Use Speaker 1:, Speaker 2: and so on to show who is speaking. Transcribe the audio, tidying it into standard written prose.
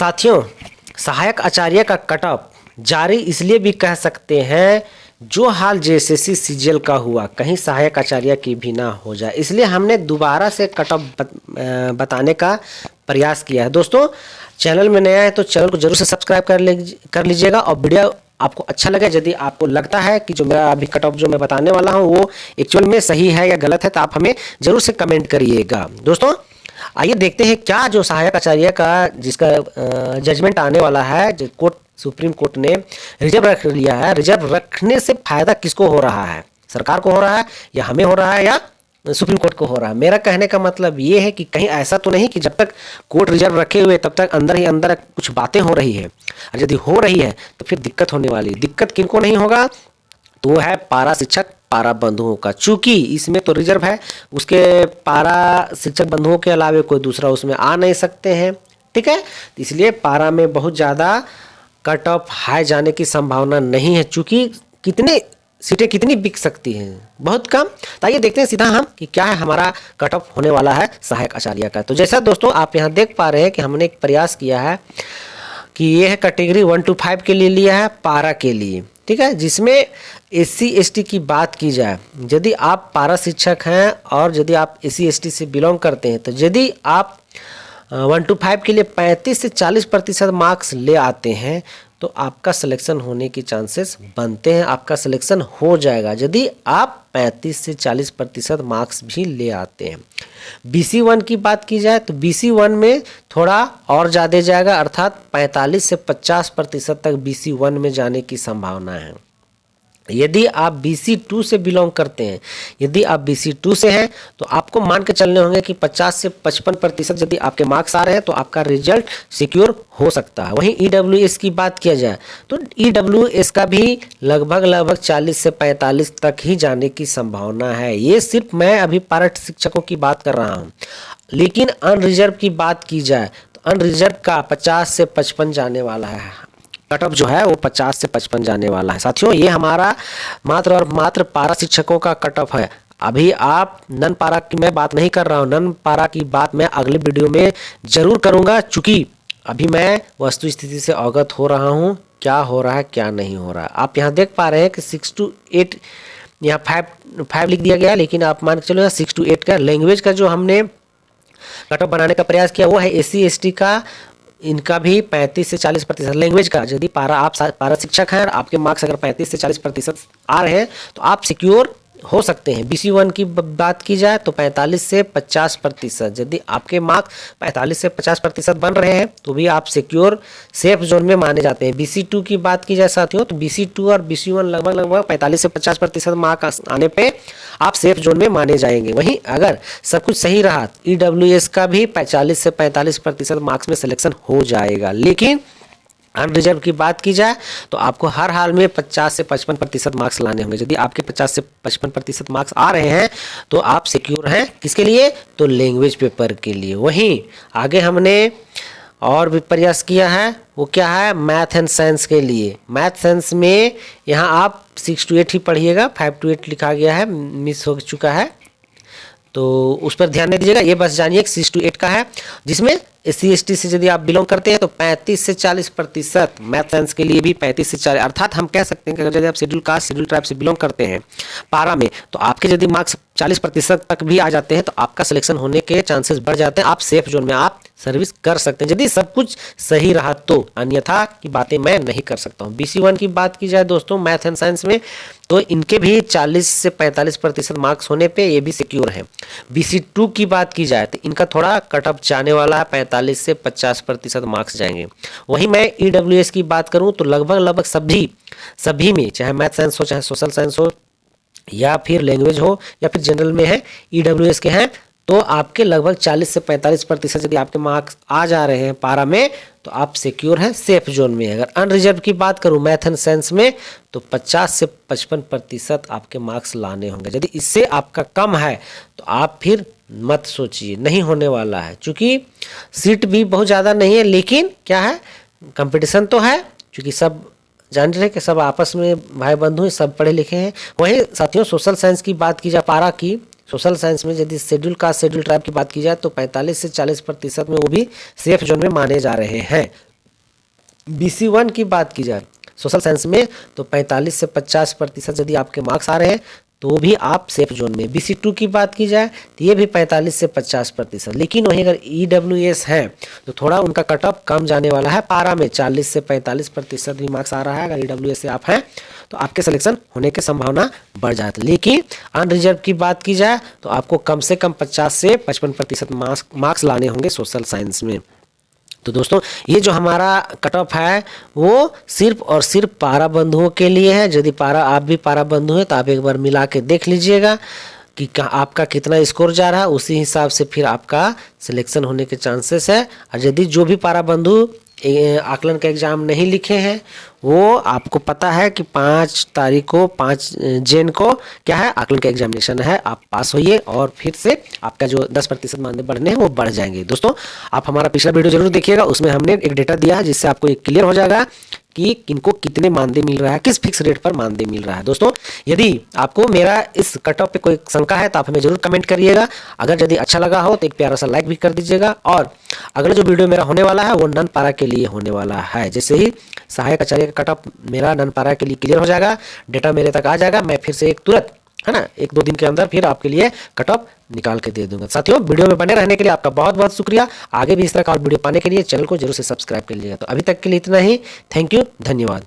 Speaker 1: साथियों, सहायक आचार्य का कट ऑफ जारी इसलिए भी कह सकते हैं जो हाल जेएसएससी सीजीएल का हुआ कहीं सहायक आचार्य की भी ना हो जाए, इसलिए हमने दोबारा से कट ऑफ बताने का प्रयास किया है। दोस्तों, चैनल में नया है तो चैनल को जरूर से सब्सक्राइब कर लीजिएगा और वीडियो आपको अच्छा लगे, यदि आपको लगता है कि जो मेरा अभी कट ऑफ जो मैं बताने वाला हूँ वो एक्चुअल में सही है या गलत है तो आप हमें जरूर से कमेंट करिएगा। दोस्तों, आइए देखते हैं क्या जो सहायक आचार्य का जिसका जजमेंट आने वाला है, जो कोर्ट सुप्रीम कोर्ट ने रिजर्व रख लिया है, रिजर्व रखने से फायदा किसको हो रहा है, सरकार को हो रहा है या हमें हो रहा है या सुप्रीम कोर्ट को हो रहा है। मेरा कहने का मतलब ये है कि कहीं ऐसा तो नहीं कि जब तक कोर्ट रिजर्व रखे हुए तब तक अंदर ही अंदर कुछ बातें हो रही है, और यदि हो रही है तो फिर दिक्कत होने वाली। दिक्कत किनको नहीं होगा तो वो है पारा शिक्षक पारा बंधुओं का। चूंकि इसमें तो रिजर्व है, उसके पारा शिक्षक बंधुओं के अलावे कोई दूसरा उसमें आ नहीं सकते हैं, ठीक है। इसलिए पारा में बहुत ज़्यादा कट ऑफ हाई जाने की संभावना नहीं है, चूंकि कितने सीटें कितनी बिक सकती हैं, बहुत कम। तो आइए देखते हैं सीधा हम कि क्या है हमारा कट ऑफ होने वाला है सहायक आचार्य का। तो जैसा दोस्तों आप यहाँ देख पा रहे हैं कि हमने एक प्रयास किया है कि ये है कैटेगरी 1 to 5 के लिए लिया है पारा के लिए, ठीक है, जिसमें SC ST की बात की जाए। यदि आप पारा शिक्षक हैं और यदि आप SC ST से बिलोंग करते हैं तो यदि आप 1 to 5 के लिए 35 से 40% मार्क्स ले आते हैं तो आपका सिलेक्शन होने की चांसेस बनते हैं, आपका सिलेक्शन हो जाएगा यदि आप 35 से 40% मार्क्स भी ले आते हैं। BC1 की बात की जाए तो BC1 में थोड़ा और ज़्यादा जाएगा, अर्थात 45 से 50% तक BC1 में जाने की संभावना है। यदि आप BC2 से बिलोंग करते हैं, यदि आप BC2 से हैं तो आपको मान के चलने होंगे कि 50 से 55% यदि आपके मार्क्स आ रहे हैं तो आपका रिजल्ट सिक्योर हो सकता है। वहीं EWS की बात किया जाए तो EWS का भी लगभग 40 से 45 तक ही जाने की संभावना है। ये सिर्फ मैं अभी पारा शिक्षकों की बात कर रहा हूँ, लेकिन अनरिजर्व की बात की जाए तो अनरिजर्व का 50 से 55 जाने वाला है, कट ऑफ जो है वो 50 से 55 जाने वाला है। साथियों, ये हमारा मात्र और मात्र पारा शिक्षकों का कट ऑफ है। अभी आप नन पारा की मैं बात नहीं कर रहा हूँ, नन पारा की बात मैं अगले वीडियो में जरूर करूँगा, चूँकि अभी मैं वस्तु स्थिति से अवगत हो रहा हूँ क्या हो रहा है क्या नहीं हो रहा है। आप यहाँ देख पा रहे हैं कि 6 to 8 यहाँ 5 लिख दिया गया, लेकिन आप मान के चलो 6 to 8 का लैंग्वेज का जो हमने कट ऑफ बनाने का प्रयास किया वो है SC ST का, इनका भी 35 से 40% लैंग्वेज का। यदि आप पारा शिक्षक हैं और आपके मार्क्स अगर 35 से 40% आ रहे हैं तो आप सिक्योर हो सकते हैं। BC1 की बात की जाए तो 45 से 50%, यदि आपके मार्क्स 45 से 50% बन रहे हैं तो भी आप सिक्योर सेफ जोन में माने जाते हैं। BC2 की बात की जाए साथियों तो BC2 और BC1 लगभग 45 से 50% मार्क्स आने पे आप सेफ जोन में माने जाएंगे। वहीं अगर सब कुछ सही रहा EWS का भी 40 से 45% मार्क्स में सिलेक्शन हो जाएगा। लेकिन अनरिजर्व की बात की जाए तो आपको हर हाल में 50 से 55% मार्क्स लाने होंगे। यदि आपके 50 से 55% मार्क्स आ रहे हैं तो आप सिक्योर हैं, किसके लिए, तो लैंग्वेज पेपर के लिए। वहीं आगे हमने और भी प्रयास किया है, वो क्या है, मैथ एंड साइंस के लिए। मैथ साइंस में यहाँ आप 6 to 8 ही पढ़िएगा, 5 to 8 लिखा गया है, मिस हो चुका है तो उस पर ध्यान नहीं दीजिएगा। ये बस जानिए 6 to 8 का है, जिसमें SC ST से यदि आप बिलोंग करते हैं तो 35 से 40%, मैथ साइंस के लिए भी 35 से 40, अर्थात हम कह सकते हैं कि अगर यदि आप शेड्यूल कास्ट शेड्यूल ट्राइब से बिलोंग करते हैं पारा में तो आपके यदि मार्क्स 40% तक भी आ जाते हैं तो आपका सिलेक्शन होने के चांसेस बढ़ जाते हैं, आप सेफ जोन में आप सर्विस कर सकते हैं यदि सब कुछ सही रहा तो, अन्यथा की बातें मैं नहीं कर सकता हूँ। BC1 की बात की जाए दोस्तों मैथ एंड साइंस में तो इनके भी 40 से 45% मार्क्स होने पे ये भी सिक्योर हैं। BC2 की बात की जाए तो इनका थोड़ा कट ऑफ जाने वाला है, 45 से 50% मार्क्स जाएंगे। वहीं मैं EWS की बात करूं तो लगभग सभी में, चाहे मैथ साइंस हो चाहे सोशल साइंस हो या फिर लैंग्वेज हो या फिर जनरल में है, EWS के हैं तो आपके लगभग 40 से 45% यदि आपके मार्क्स आ जा रहे हैं पारा में तो आप सिक्योर हैं, सेफ जोन में। अगर अनरिजर्व की बात करूं मैथ एंड साइंस में तो 50 से 55% आपके मार्क्स लाने होंगे। यदि इससे आपका कम है तो आप फिर मत सोचिए, नहीं होने वाला है, क्योंकि सीट भी बहुत ज़्यादा नहीं है, लेकिन क्या है, कंपटीशन तो है, क्योंकि सब जान रहे हैं कि सब आपस में भाई बंधु हैं, सब पढ़े लिखे हैं। वहीं साथियों सोशल साइंस की बात की जाए पारा की, सोशल साइंस में यदि शेड्यूल कास्ट शेड्यूल ट्राइब की बात की जाए तो 45 से 40% में वो भी सेफ जोन में माने जा रहे हैं। BC1 की बात की जाए सोशल साइंस में तो 45 से 50% यदि आपके मार्क्स आ रहे हैं तो भी आप सेफ जोन में। BC2 की बात की जाए तो ये भी 45 से 50%, लेकिन वहीं अगर EWS है तो थोड़ा उनका कट ऑफ कम जाने वाला है। पारा में 40 से 45% भी मार्क्स आ रहा है। अगर EWS से आप हैं तो आपके सिलेक्शन होने की संभावना बढ़ जाती है। लेकिन अनरिजर्व की बात की जाए तो आपको कम से कम 50 से 55% मार्क्स लाने होंगे सोशल साइंस में। तो दोस्तों ये जो हमारा कट ऑफ है वो सिर्फ और सिर्फ पारा बंधुओं के लिए है। यदि पारा आप भी पारा बंधु हैं तो आप एक बार मिला के देख लीजिएगा कि आपका कितना स्कोर जा रहा है, उसी हिसाब से फिर आपका सिलेक्शन होने के चांसेस है। और यदि जो भी पारा बंधु आकलन का एग्ज़ाम नहीं लिखे हैं वो आपको पता है कि 5 तारीख को 5 जैन को क्या है आकलन का एग्जामिनेशन है। आप पास होइए और फिर से आपका जो 10% मानदेय बढ़ने हैं वो बढ़ जाएंगे। दोस्तों आप हमारा पिछला वीडियो जरूर देखिएगा, उसमें हमने एक डेटा दिया है जिससे आपको एक क्लियर हो जाएगा कि किनको कितने मानदेय मिल रहा है, किस फिक्स रेट पर मानदेय मिल रहा है। दोस्तों यदि आपको मेरा इस कट ऑफ पे कोई शंका है तो आप हमें जरूर कमेंट करिएगा। अगर यदि अच्छा लगा हो तो एक प्यारा सा लाइक भी कर दीजिएगा। और अगला जो वीडियो मेरा होने वाला है वो नन पारा के लिए होने वाला है। जैसे ही सहायक आचार्य का कट ऑफ मेरा नन पारा के लिए क्लियर हो जाएगा, डेटा मेरे तक आ जाएगा, मैं फिर से एक तुरंत है ना 1-2 दिन के अंदर फिर आपके लिए कट ऑफ निकाल के दे दूंगा। साथियों वीडियो में बने रहने के लिए आपका बहुत बहुत शुक्रिया। आगे भी इस तरह का और वीडियो पाने के लिए चैनल को जरूर से सब्सक्राइब कर लीजिएगा। तो अभी तक के लिए इतना ही। थैंक यू, धन्यवाद।